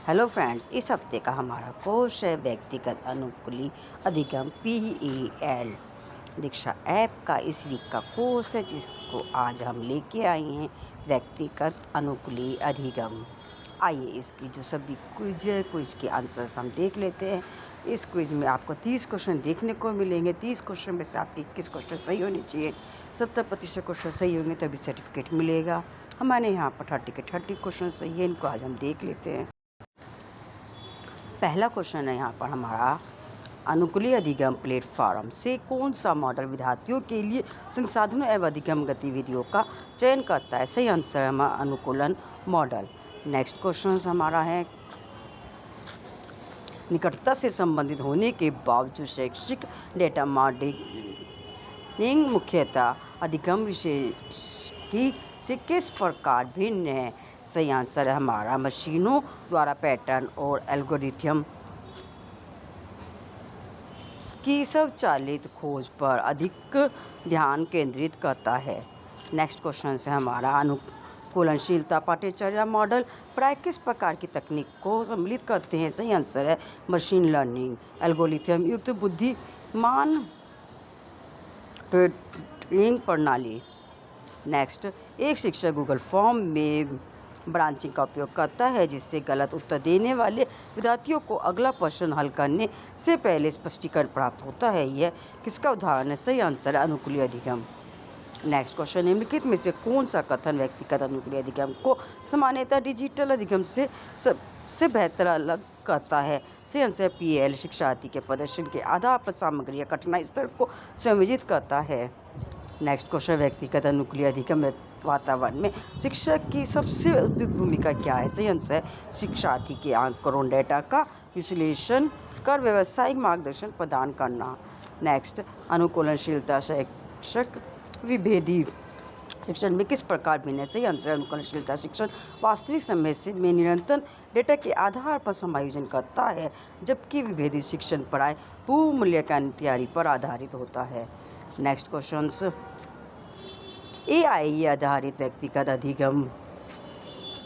Hello friends, इस हफ्ते का हमारा कोर्स है व्यक्तिगत अनुकूली अधिगम PEL दीक्षा ऐप का इस वीक का कोर्स है, जिसको आज हम लेके आए हैं व्यक्तिगत अनुकूली अधिगम। आइए इसकी जो सभी क्विज है, क्विज के आंसर्स हम देख लेते हैं। इस क्विज में आपको 30 क्वेश्चन देखने को मिलेंगे। 30 क्वेश्चन में से आपके 21 क्वेश्चन सही होने चाहिए। 70% क्वेश्चन सही होंगे तभी सर्टिफिकेट मिलेगा। हमारे यहाँ पर 30 के 30 क्वेश्चन सही है। इनको आज हम देख लेते हैं। पहला क्वेश्चन है यहाँ पर हमारा, अनुकूली अधिगम प्लेटफॉर्म से कौन सा मॉडल विद्यार्थियों के लिए संसाधनों एवं अधिगम गतिविधियों का चयन करता है? सही आंसर है हमारा अनुकूलन मॉडल। नेक्स्ट क्वेश्चन हमारा है, निकटता से संबंधित होने के बावजूद शैक्षिक डेटा मॉडलिंग मुख्यतः अधिगम विशेष की से किस प्रकार भिन्न है? सही आंसर है हमारा मशीनों द्वारा पैटर्न और एल्गोरिथम की स्वचालित खोज पर अधिक ध्यान केंद्रित करता है। नेक्स्ट क्वेश्चन है हमारा, अनुकूलनशीलता पाठ्यचर्या मॉडल प्राय किस प्रकार की तकनीक को सम्मिलित करते हैं? सही आंसर है मशीन लर्निंग एल्गोरिथम युक्त बुद्धिमान ट्रेनिंग प्रणाली। नेक्स्ट, एक शिक्षक गूगल फॉर्म में ब्रांचिंग का उपयोग करता है, जिससे गलत उत्तर देने वाले विद्यार्थियों को अगला प्रश्न हल करने से पहले स्पष्टीकरण प्राप्त होता है। यह किसका उदाहरण है? सही आंसर है अनुकूली अधिगम। नेक्स्ट क्वेश्चन, निम्नलिखित में से कौन सा कथन व्यक्तिगत अनुकूली अधिगम को सामान्यतः डिजिटल अधिगम से सबसे बेहतर अलग करता है? सही आंसर PEL शिक्षार्थी के प्रदर्शन के आधार पर सामग्री या कठिनाई स्तर को समायोजित करता है। नेक्स्ट क्वेश्चन, व्यक्तिगत अनुकूली अधिगम वातावरण में शिक्षक की सबसे उपयुक्त भूमिका क्या है? सही आंसर है शिक्षार्थी के आंकड़ों डेटा का विश्लेषण कर व्यावसायिक मार्गदर्शन प्रदान करना। नेक्स्ट, अनुकूलनशीलता शिक्षक विभेदी शिक्षण में किस प्रकार भिन्न है? सही आंसर, अनुकूलनशीलता शिक्षण वास्तविक समय में निरंतर डेटा के आधार पर समायोजन करता है, जबकि विभेदी शिक्षण प्राय पूर्व मूल्यांकन तैयारी पर आधारित होता है। नेक्स्ट क्वेश्चंस, AI आधारित व्यक्तिगत अधिगम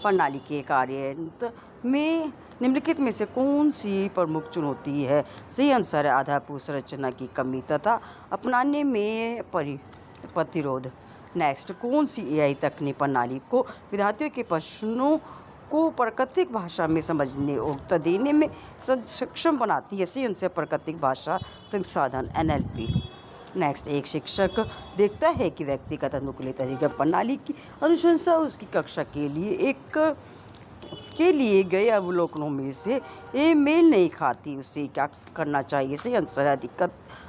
प्रणाली के कार्यान्वयन में निम्नलिखित में से कौन सी प्रमुख चुनौती है? सही आंसर है आधारभूत संरचना की कमी तथा अपनाने में प्रतिरोध। नेक्स्ट, कौन सी AI तकनीक प्रणाली को विद्यार्थियों के प्रश्नों को प्राकृतिक भाषा में समझने और उत्तर देने में सक्षम बनाती है? सही आंसर प्राकृतिक भाषा संसाधन NLP। नेक्स्ट, एक शिक्षक देखता है कि व्यक्तिगत अनुकूलित अधिगम प्रणाली की अनुशंसा उसकी कक्षा के लिए गए अवलोकनों में से मेल नहीं खाती। उसे क्या करना चाहिए? सही आंसर है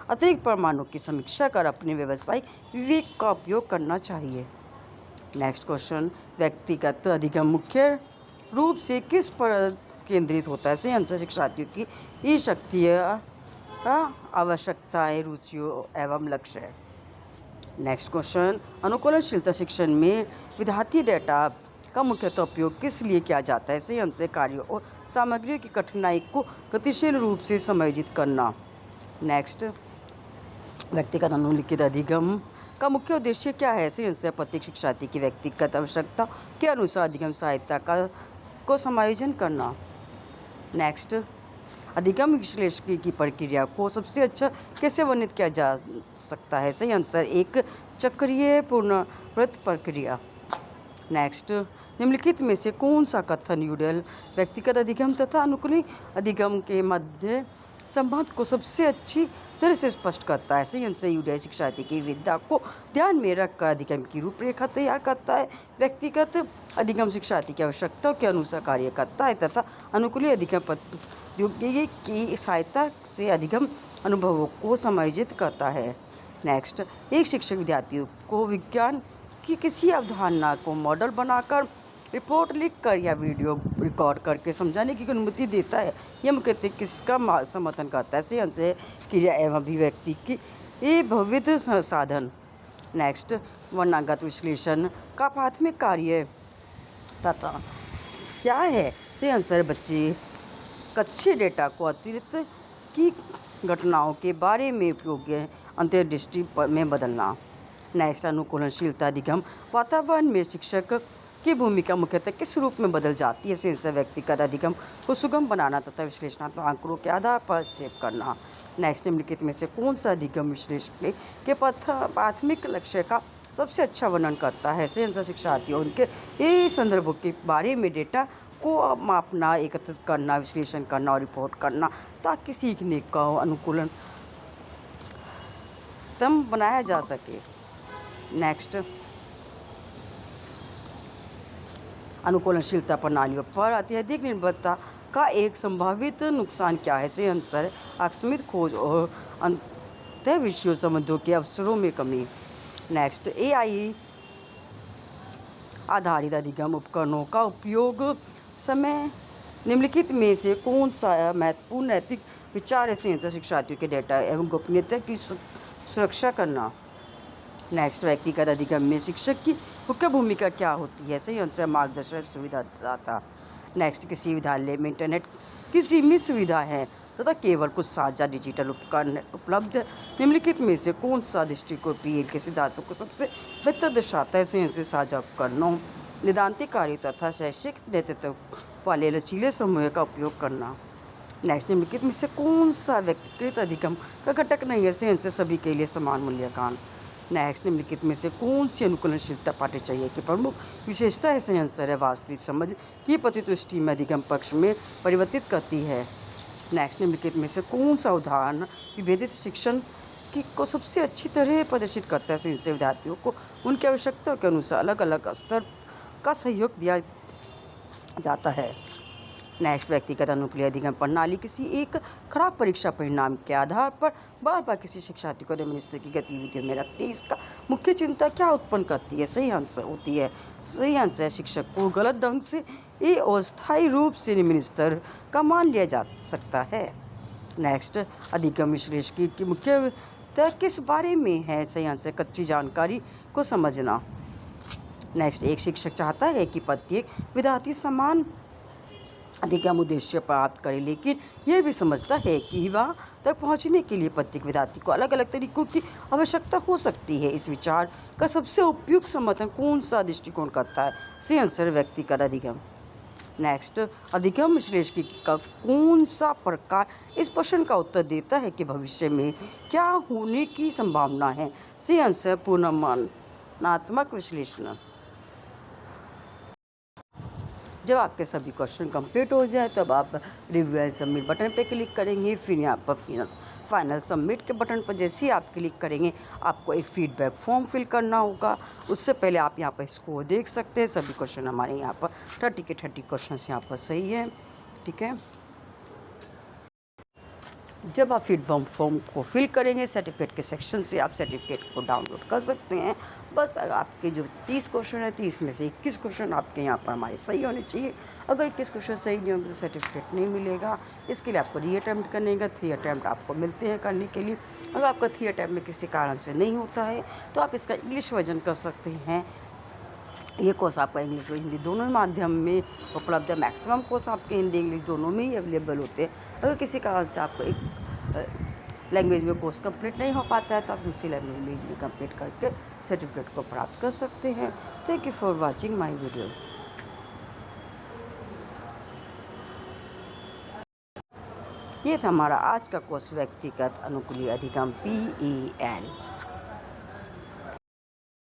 अतिरिक्त प्रमाणों की समीक्षा कर अपने व्यावसायिक विवेक का उपयोग करना चाहिए। नेक्स्ट क्वेश्चन, व्यक्तिगत अधिगम मुख्य रूप से किस पर केंद्रित होता है? सही आंसर शिक्षार्थियों की ये शक्तियाँ आवश्यकताएं, रुचियों एवं लक्ष्य है। नेक्स्ट क्वेश्चन, अनुकूलनशीलता शिक्षण में विद्यार्थी डेटा का मुख्यतः उपयोग किस लिए किया जाता है? सही आंसर कार्यों और सामग्रियों की कठिनाई को गतिशील रूप से समायोजित करना। नेक्स्ट, व्यक्तिगत अनुलिखित अधिगम का मुख्य उद्देश्य क्या है? सही आंसर प्रत्येक शिक्षार्थी की व्यक्तिगत आवश्यकता के अनुसार अधिगम सहायता को समायोजन करना। नेक्स्ट, अधिगम विश्लेषण की प्रक्रिया को सबसे अच्छा कैसे वर्णित किया जा सकता है? सही आंसर एक चक्रीय पुनरावृत्त प्रक्रिया। नेक्स्ट, निम्नलिखित में से कौन सा कथन यूडल व्यक्तिगत अधिगम तथा अनुकूली अधिगम के मध्य संबंध को सबसे अच्छी तरह से स्पष्ट करता है? सही आंसर यूडल शिक्षार्थी की विद्या को ध्यान में रखकर अधिगम की रूपरेखा तैयार करता है। व्यक्तिगत अधिगम शिक्षार्थी की आवश्यकताओं के अनुसार कार्य करता है तथा अनुकूली अधिगम प्रौद्योगिकी की सहायता से अधिगम अनुभवों को समायोजित करता है। नेक्स्ट, एक शिक्षक विद्यार्थियों को विज्ञान की किसी अवधारणा को मॉडल बनाकर रिपोर्ट लिखकर या वीडियो रिकॉर्ड करके समझाने की अनुमति देता है। यह मुख्यतः किसका समर्थन करता है? सही आंसर है क्रिया एवं अभिव्यक्ति की ये बहुविध साधन। नेक्स्ट, वर्णनागत विश्लेषण का प्राथमिक कार्य तथा क्या है? सही आंसर बच्चे कच्चे डेटा को अतिरिक्त की घटनाओं के बारे में उपयोगी अंतर्दृष्टि में बदलना। नेक्स्ट, अनुकूलनशीलता अधिगम वातावरण में शिक्षक की भूमिका मुख्यतः किस रूप में बदल जाती है? सेंसर व्यक्तिगत अधिगम को सुगम बनाना तथा विश्लेषणात्मक आंकड़ों के आधार पर हस्तक्षेप करना। नेक्स्ट, निम्नलिखित में से कौन सा अधिगम विश्लेषण के प्राथमिक लक्ष्य का सबसे अच्छा वर्णन करता है? सेंसर शिक्षार्थियों उनके ये संदर्भों के बारे में डेटा को मापना, एकत्रित करना, विश्लेषण करना और रिपोर्ट करना ताकि सीखने का अनुकूलन बनाया जा सके। नेक्स्ट, अनुकूलनशीलता प्रणालियों पर अत्यधिक निर्भरता का एक संभावित नुकसान क्या है? से आंसर आकस्मिक खोज और अंतःविषयों संबंधों के अवसरों में कमी। नेक्स्ट, एआई आधारित अधिगम उपकरणों का उपयोग समय निम्नलिखित में से कौन सा महत्वपूर्ण नैतिक विचार है? सेंसर शिक्षार्थियों के डेटा एवं गोपनीयता की सुरक्षा करना। नेक्स्ट, व्यक्तिगत अधिगम में शिक्षक की मुख्य भूमिका क्या होती है? सही आंसर मार्गदर्शक सुविधादाता। नेक्स्ट, किसी विद्यालय में इंटरनेट की सीमित सुविधा है तथा केवल कुछ साझा डिजिटल उपकरण उपलब्ध है। निम्नलिखित में से कौन सा दृष्टिकोण पीएल के सिद्धांतों को सबसे बेहतर दर्शाता है? से साझा उपकरणों, निदांतिक कार्य तथा शैक्षिक नेतृत्व वाले लचीले समूह का उपयोग करना। नेक्स्ट, निम्नलिखित में से कौन सा व्यक्तिगत अधिगम का घटक नहीं है? से सभी के लिए समान मूल्यांकन। नेक्स्ट, निम्नलिखित में से कौन सी अनुकूलनशीलता पाठ्यचर्या की प्रमुख विशेषता है? सही आंसर है वास्तविक समझ की प्रतितुष्टि में अधिगम पक्ष में परिवर्तित करती है। नेक्स्ट, निम्नलिखित में से कौन सा उदाहरण विभेदित शिक्षण को सबसे अच्छी तरह प्रदर्शित करता है? इनसे विद्यार्थियों को उनकी आवश्यकताओं के अनुसार अलग अलग स्तर का सहयोग दिया जाता है। नेक्स्ट, व्यक्तिगत अनुकूल अधिगम प्रणाली किसी एक खराब परीक्षा परिणाम के आधार पर बार बार किसी शिक्षार्थी को निम्न स्तर की गतिविधियों में रखती है। इसका मुख्य चिंता क्या उत्पन्न करती है? सही आंसर होती है सही आंसर है शिक्षक को गलत ढंग से अस्थायी रूप से निम्न स्तर का मान लिया जा सकता है। नेक्स्ट, अधिगम विश्लेषण की मुख्यतः किस बारे में है? सही आंसर कच्ची जानकारी को समझना। नेक्स्ट, एक शिक्षक चाहता है कि प्रत्येक विद्यार्थी समान अधिगम उद्देश्य प्राप्त करे, लेकिन यह भी समझता है कि वहाँ तक पहुँचने के लिए प्रत्येक विद्यार्थी को अलग अलग तरीकों की आवश्यकता हो सकती है। इस विचार का सबसे उपयुक्त समर्थन कौन सा दृष्टिकोण करता है? सही आंसर व्यक्तिगत अधिगम। नेक्स्ट, अधिगम विश्लेषण का कौन सा प्रकार इस प्रश्न का उत्तर देता है कि भविष्य में क्या होने की संभावना है? सही आंसर पूर्वानुमानात्मक विश्लेषण। जब आपके सभी क्वेश्चन कंप्लीट हो जाए तब आप रिव्यू एंड सबमिट बटन पर क्लिक करेंगे। फिर यहाँ पर फाइनल सबमिट के बटन पर जैसे ही आप क्लिक करेंगे आपको एक फीडबैक फॉर्म फिल करना होगा। उससे पहले आप यहाँ पर स्कोर देख सकते हैं। सभी क्वेश्चन हमारे यहाँ पर 30 के 30 क्वेश्चन यहाँ पर सही है। ठीक है, जब आप फीडबैक फॉर्म को फिल करेंगे सर्टिफिकेट के सेक्शन से आप सर्टिफिकेट को डाउनलोड कर सकते हैं। बस आपके जो 30 क्वेश्चन है 30 में से 21 क्वेश्चन आपके यहाँ पर हमारे सही होने चाहिए। अगर 21 क्वेश्चन सही नहीं होंगे तो सर्टिफिकेट नहीं मिलेगा। इसके लिए आपको री-अटेम्प्ट करने का 3 अटैम्प्ट आपको मिलते हैं करने के लिए। अगर आपका 3 अटैम्प्ट में किसी कारण से नहीं होता है तो आप इसका इंग्लिश वर्जन कर सकते हैं। ये कोर्स आपका इंग्लिश और हिंदी दोनों माध्यम में उपलब्ध है। मैक्सिमम कोर्स आपके हिंदी इंग्लिश दोनों में ही अवेलेबल होते हैं। अगर किसी कारण से आपको एक लैंग्वेज में कोर्स कंप्लीट नहीं हो पाता है तो आप दूसरी लैंग्वेज में कंप्लीट करके सर्टिफिकेट को प्राप्त कर सकते हैं। Thank you for watching my video. ये था हमारा आज का कोर्स व्यक्तिगत अनुकूली अधिगम PEL।